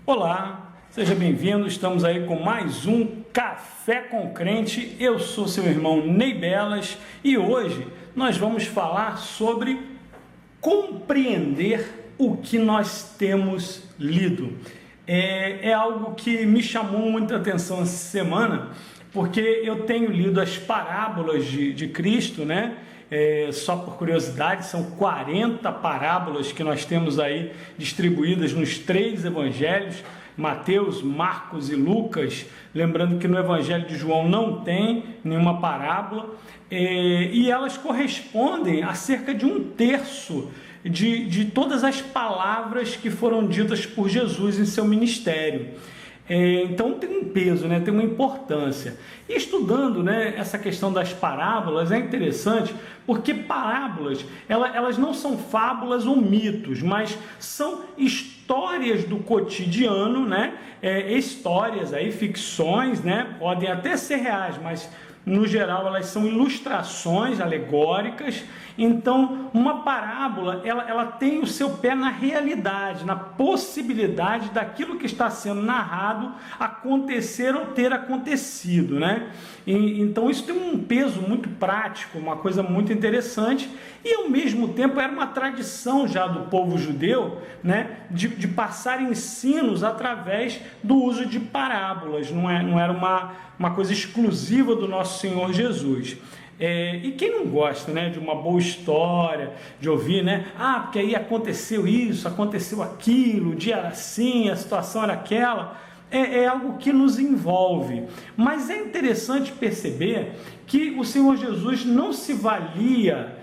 Olá, seja bem-vindo, estamos aí com mais um Café com Crente. Eu sou seu irmão Ney Belas e hoje nós vamos falar sobre compreender o que nós temos lido. É algo que me chamou muita atenção essa semana, porque eu tenho lido as parábolas de Cristo, né? Só por curiosidade, são 40 parábolas que nós temos aí distribuídas nos 3 evangelhos, Mateus, Marcos e Lucas. Lembrando que no evangelho de João não tem nenhuma parábola, e elas correspondem a cerca de 1/3 de todas as palavras que foram ditas por Jesus em seu ministério. Então tem um peso, né? Tem uma importância. E estudando, né, essa questão das parábolas é interessante, porque parábolas elas não são fábulas ou mitos, mas são histórias do cotidiano, né? Histórias aí, ficções, né? Podem até ser reais, mas no geral elas são ilustrações alegóricas. Então uma parábola ela tem o seu pé na realidade, na possibilidade daquilo que está sendo narrado acontecer ou ter acontecido, né? Então isso tem um peso muito prático, uma coisa muito interessante, e ao mesmo tempo era uma tradição já do povo judeu, né, de passar ensinos através do uso de parábolas. Não era uma coisa exclusiva do nosso Senhor Jesus. E quem não gosta, né, de uma boa história, de ouvir, né, porque aí aconteceu isso, aconteceu aquilo, o dia era assim, a situação era aquela, é algo que nos envolve. Mas é interessante perceber que o Senhor Jesus não se valia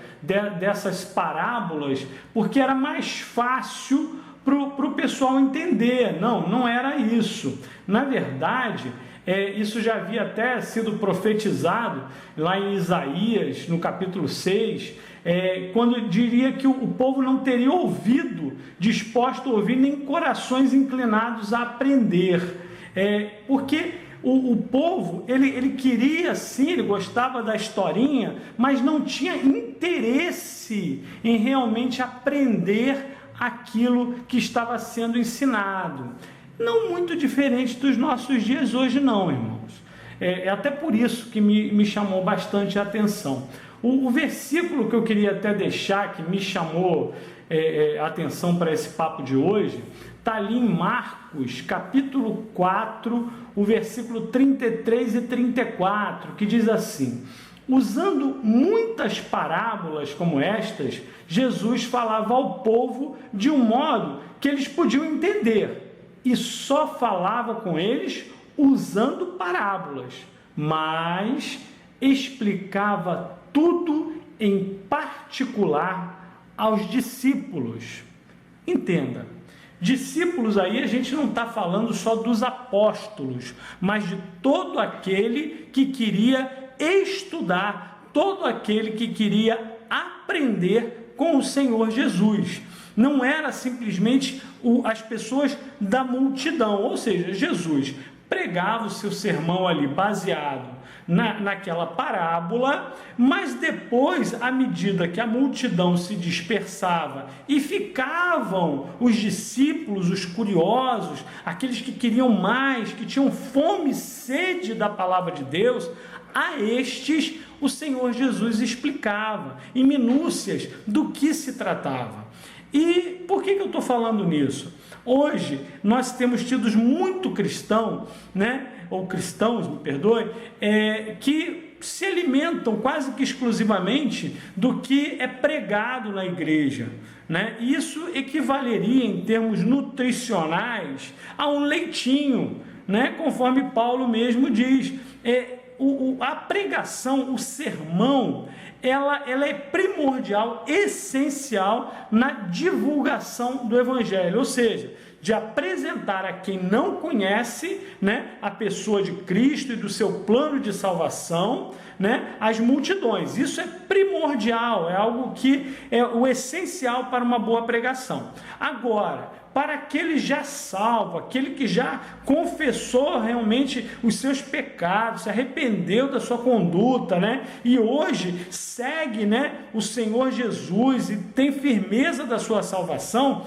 dessas parábolas porque era mais fácil para o pessoal entender. Não era isso. Na verdade, isso já havia até sido profetizado lá em Isaías, no capítulo 6, quando diria que o povo não teria ouvido disposto a ouvir, nem corações inclinados a aprender. Porque o povo, ele queria sim, ele gostava da historinha, mas não tinha interesse em realmente aprender aquilo que estava sendo ensinado. Não muito diferente dos nossos dias hoje não, irmãos. Até por isso que me chamou bastante a atenção. O versículo que eu queria até deixar, que me chamou a atenção para esse papo de hoje, está ali em Marcos, capítulo 4, o versículo 33 e 34, que diz assim: usando muitas parábolas como estas, Jesus falava ao povo de um modo que eles podiam entender, e só falava com eles usando parábolas, mas explicava tudo em particular aos discípulos. Entenda, discípulos aí a gente não está falando só dos apóstolos, mas de todo aquele que queria estudar, todo aquele que queria aprender com o Senhor Jesus. Não era simplesmente as pessoas da multidão, ou seja, Jesus pregava o seu sermão ali baseado naquela parábola, mas depois, à medida que a multidão se dispersava e ficavam os discípulos, os curiosos, aqueles que queriam mais, que tinham fome e sede da palavra de Deus, a estes o Senhor Jesus explicava em minúcias do que se tratava. E por que eu estou falando nisso? Hoje nós temos tido muito cristão, né, ou cristãos, me perdoe, que se alimentam quase que exclusivamente do que é pregado na igreja, né? Isso equivaleria em termos nutricionais a um leitinho, né? Conforme Paulo mesmo diz. A pregação, o sermão, ela é primordial, essencial na divulgação do evangelho, ou seja, de apresentar a quem não conhece, né, a pessoa de Cristo e do seu plano de salvação, né, às multidões. Isso é primordial, é algo que é o essencial para uma boa pregação. Agora, para aquele já salvo, aquele que já confessou realmente os seus pecados, se arrependeu da sua conduta, né? E hoje segue, né, o Senhor Jesus e tem firmeza da sua salvação,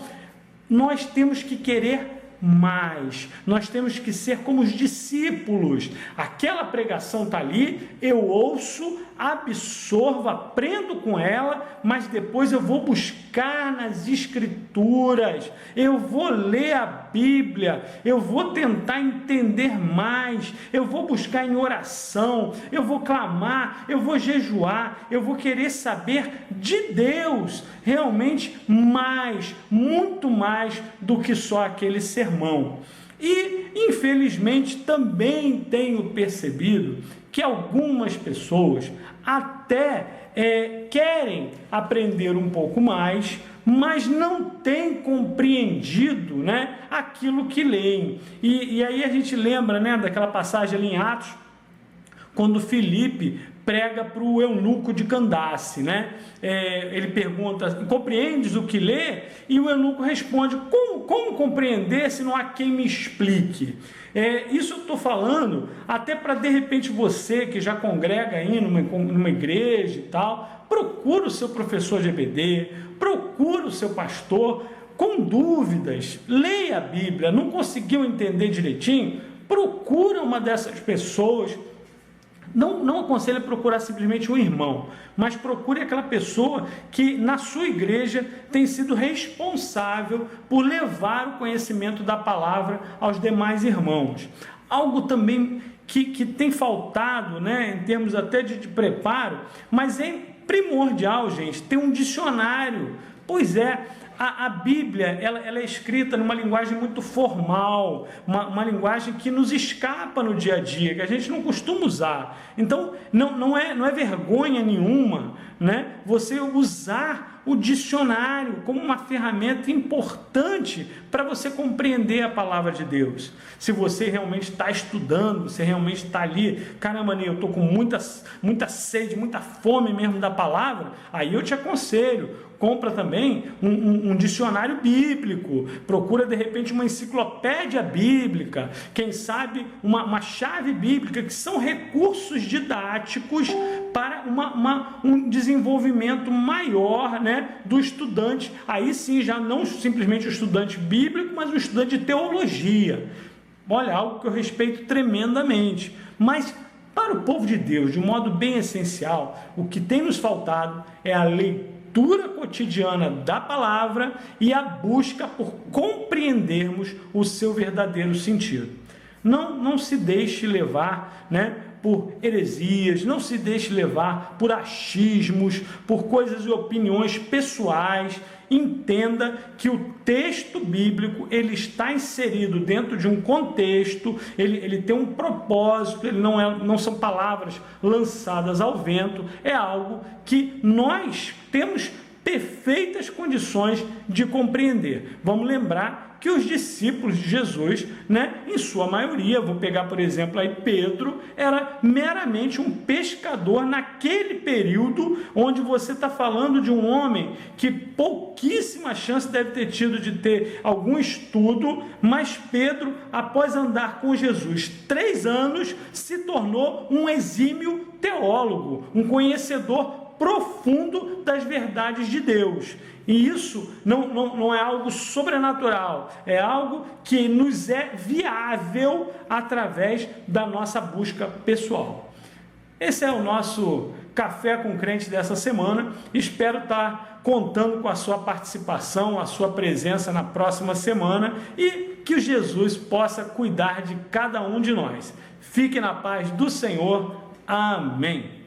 nós temos que querer mais. Nós temos que ser como os discípulos. Aquela pregação está ali, eu ouço, absorvo, aprendo com ela, mas depois eu vou buscar nas Escrituras, eu vou ler a Bíblia, eu vou tentar entender mais, eu vou buscar em oração, eu vou clamar, eu vou jejuar, eu vou querer saber de Deus, realmente mais, muito mais do que só aquele sermão. E, infelizmente, também tenho percebido que algumas pessoas até querem aprender um pouco mais, mas não têm compreendido, né, aquilo que leem. E aí a gente lembra, né, daquela passagem ali em Atos, quando Filipe prega para o eunuco de Candace, né? Ele pergunta, compreendes o que lê? E o eunuco responde, como compreender se não há quem me explique? Isso eu estou falando até para, de repente, você que já congrega aí numa igreja e tal, procura o seu professor de EBD, procura o seu pastor, com dúvidas, leia a Bíblia, não conseguiu entender direitinho? Procura uma dessas pessoas. Não aconselho a procurar simplesmente um irmão, mas procure aquela pessoa que na sua igreja tem sido responsável por levar o conhecimento da palavra aos demais irmãos. Algo também que tem faltado, né, em termos até de preparo, mas é primordial, gente, ter um dicionário. Pois é, a Bíblia ela é escrita numa linguagem muito formal, uma linguagem que nos escapa no dia a dia, que a gente não costuma usar. Então, não é vergonha nenhuma, né, você usar o dicionário como uma ferramenta importante para você compreender a palavra de Deus. Se você realmente está estudando, você realmente está ali, caramba, eu estou com muita sede, muita fome mesmo da palavra, aí eu te aconselho, compra também um dicionário bíblico, procura de repente uma enciclopédia bíblica, quem sabe uma chave bíblica, que são recursos didáticos para um desenvolvimento maior, né, do estudante, aí sim já não simplesmente o estudante bíblico, mas o estudante de teologia. Olha, algo que eu respeito tremendamente, mas para o povo de Deus, de um modo bem essencial, o que tem nos faltado é a leitura cotidiana da palavra e a busca por compreendermos o seu verdadeiro sentido. Não se deixe levar, né, por heresias, não se deixe levar por achismos, por coisas e opiniões pessoais. Entenda que o texto bíblico ele está inserido dentro de um contexto, ele tem um propósito, ele não são palavras lançadas ao vento, é algo que nós temos perfeitas condições de compreender. Vamos lembrar que os discípulos de Jesus, né, em sua maioria, vou pegar por exemplo aí Pedro, era meramente um pescador naquele período onde você está falando de um homem que pouquíssima chance deve ter tido de ter algum estudo, mas Pedro, após andar com Jesus 3 anos, se tornou um exímio teólogo, um conhecedor profundo das verdades de Deus. E isso não é algo sobrenatural, é algo que nos é viável através da nossa busca pessoal. Esse é o nosso Café com Crente dessa semana. Espero estar contando com a sua participação, a sua presença na próxima semana e que Jesus possa cuidar de cada um de nós. Fique na paz do Senhor. Amém.